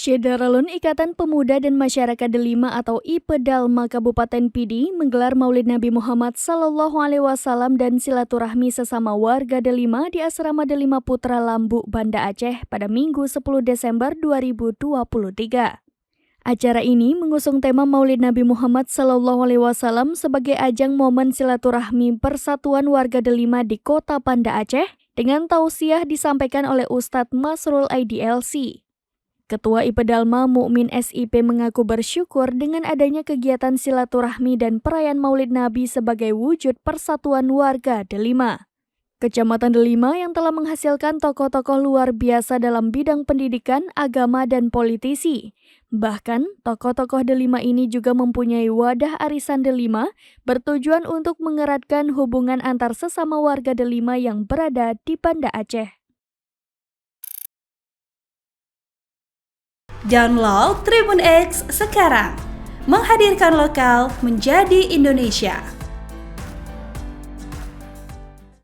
Syederalun Ikatan Pemuda dan Masyarakat Delima atau IPEDALMA Kabupaten Pidi menggelar Maulid Nabi Muhammad SAW dan silaturahmi sesama warga Delima di Asrama Delima Putra Lambu, Banda Aceh pada Minggu 10 Desember 2023. Acara ini mengusung tema Maulid Nabi Muhammad SAW sebagai ajang momen silaturahmi persatuan warga Delima di kota Banda Aceh dengan tausiah disampaikan oleh Ustadz Masrul IDLC. Ketua IPEDALMA Mukmin SIP mengaku bersyukur dengan adanya kegiatan silaturahmi dan perayaan Maulid Nabi sebagai wujud persatuan warga Delima. Kecamatan Delima yang telah menghasilkan tokoh-tokoh luar biasa dalam bidang pendidikan, agama, dan politisi. Bahkan, tokoh-tokoh Delima ini juga mempunyai wadah arisan Delima bertujuan untuk mengeratkan hubungan antar sesama warga Delima yang berada di Banda Aceh. Download Tribun X sekarang, menghadirkan lokal menjadi Indonesia.